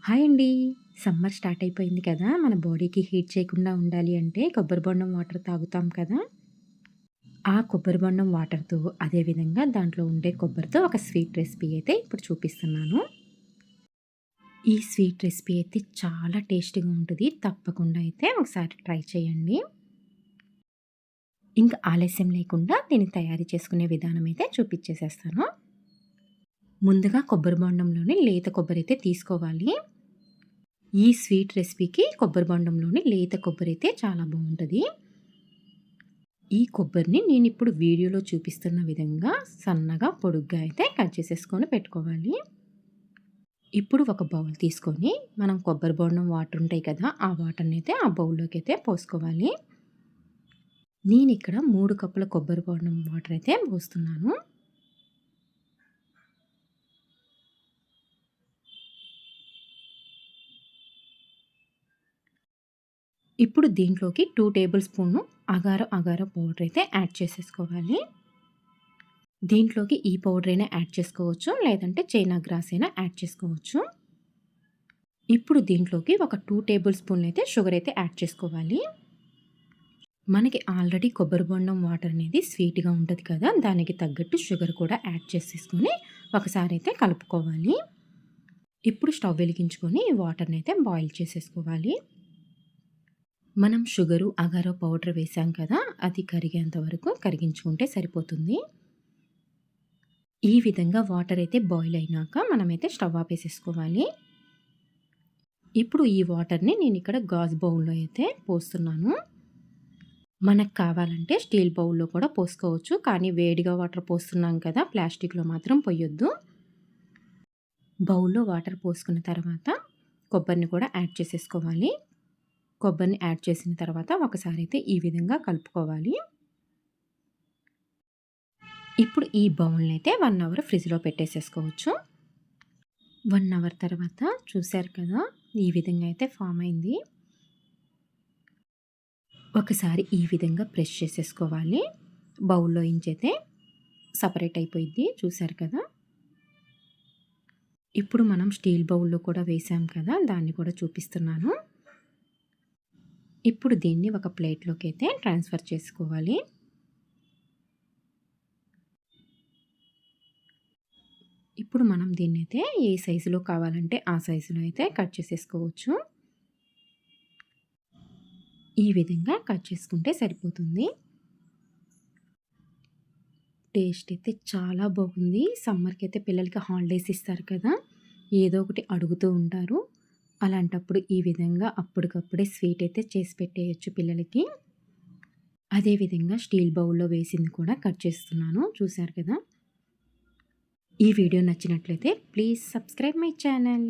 Hi అండి. Summer start అయిపోయింది కదా! మన బాడీకి హీట్ చేయకుండా ఉండాలి అంటే కొబ్బరి బొండం వాటర్ తాగుతాం కదా! ఆ కొబ్బరి బొండం వాటర్‌తో అదే విధంగా దాంట్లో ఉండే కొబ్బరితో ఒక స్వీట్ రెసిపీ అయితే ఇప్పుడు చూపిస్తున్నాను. ఈ స్వీట్ రెసిపీ అయితే చాలా టేస్టీగా ఉంటది. తప్పకుండా అయితే ఒకసారి ట్రై చేయండి. ఇంకా ఆలస్యం లేకుండా దీన్ని తయారు చేసుకునే విధానం అయితే చూపిచ్చేసేస్తాను. ముందుగా కొబ్బరి బొండంలోని లేత కొబ్బరి అయితే తీసుకోవాలి. ఈ స్వీట్ రెసిపీకి కొబ్బరి బొండంలోని లేత కొబ్బరి అయితే చాలా బావుంటది. ఈ కొబ్బరిని నేనిప్పుడు వీడియోలో చూపిస్తున్న విధంగా సన్నగా, పొడుగ్గా అయితే కట్ చేసేసుకొని పెట్టుకోవాలి. ఇప్పుడు ఒక బౌల్ తీసుకొని మనం కొబ్బరి బోండం వాటర్ ఉంటాయి కదా! ఆ వాటర్‌నైతే ఆ బౌల్‌లోకైతే పోసుకోవాలి. నేనిక్కడ 3 కప్పుల కొబ్బరి బోండం వాటర్ అయితే పోస్తున్నాను. ఇప్పుడు దీంట్లోకి 2 టేబుల్ స్పూన్‌లు అగారో పౌడర్ అయితే యాడ్ చేసేసుకోవాలి. దీంట్లోకి ఈ పౌడర్ అయినా యాడ్ చేసుకోవచ్చు. లేదంటే చైనా గ్రాస్ అయినా యాడ్ చేసుకోవచ్చు. ఇప్పుడు దీంట్లోకి ఒక 2 టేబుల్ స్పూన్‌లయితే షుగర్ అయితే యాడ్ చేసుకోవాలి. మనకి ఆల్రెడీ కొబ్బరి బొండం వాటర్ అనేది స్వీట్‌గా ఉంటది కదా! దానికి తగ్గట్టు షుగర్ కూడా యాడ్ చేసేసుకొని ఒకసారి అయితే కలుపుకోవాలి. ఇప్పుడు స్టవ్ వెలిగించుకొని ఈ వాటర్‌నైతే బాయిల్ చేసేసుకోవాలి. మనం షుగరు, అగారో పౌడర్ వేసాం కదా! అది కరిగేంత వరకు కరిగించుకుంటే సరిపోతుంది. ఈ విధంగా వాటర్ అయితే బాయిల్ అయినాక మనమైతే స్టవ్ ఆపేసేసుకోవాలి. ఇప్పుడు ఈ వాటర్‌ని నేనిక్కడ గాజు బౌల్‌లో అయితే పోస్తున్నాను. మనకు కావాలంటే స్టీల్ బౌల్‌లో కూడా పోసుకోవచ్చు. కానీ వేడిగా వాటర్ పోస్తున్నాం కదా! ప్లాస్టిక్‌లో మాత్రం పొయ్యొద్దు. బౌల్‌లో వాటర్ పోసుకున్న తర్వాత కొబ్బరిని కూడా యాడ్ చేసేసుకోవాలి. కొబ్బరిని యాడ్ చేసిన తర్వాత ఒకసారి అయితే ఈ విధంగా కలుపుకోవాలి. ఇప్పుడు ఈ బౌల్‌నైతే 1 అవర్ ఫ్రిడ్జ్‌లో పెట్టేసేసుకోవచ్చు. 1 అవర్ తర్వాత చూసారు కదా! ఈ విధంగా అయితే ఫార్మ్ అయింది. ఒకసారి ఈ విధంగా ప్రెస్ చేసేసుకోవాలి. బౌల్‌లో ఇంచైతే సెపరేట్ అయిపోయిద్ది. చూసారు కదా! ఇప్పుడు మనం స్టీల్ బౌల్‌లో కూడా వేసాం కదా! దాన్ని కూడా చూపిస్తున్నాను. ఇప్పుడు దీన్ని ఒక ప్లేట్‌లోకి అయితే ట్రాన్స్‌ఫర్ చేసుకోవాలి. ఇప్పుడు మనం దీన్నైతే ఏ సైజులో కావాలంటే ఆ సైజులో అయితే కట్ చేసేసుకోవచ్చు. ఈ విధంగా కట్ చేసుకుంటే సరిపోతుంది. టేస్ట్ అయితే చాలా బాగుంది. సమ్మర్‌కి అయితే పిల్లలకి హాలిడేస్ ఇస్తారు కదా! ఏదో ఒకటి అడుగుతూ ఉంటారు. అలాంటప్పుడు ఈ విధంగా అప్పటికప్పుడే స్వీట్ అయితే చేసి పెట్టేయొచ్చు పిల్లలకి. అదే విధంగా స్టీల్ బౌల్‌లో వేసింది కూడా కట్ చేస్తున్నాను. చూసారు కదా! ఈ వీడియో నచ్చినట్లయితే ప్లీజ్ సబ్స్క్రైబ్ మై ఛానల్.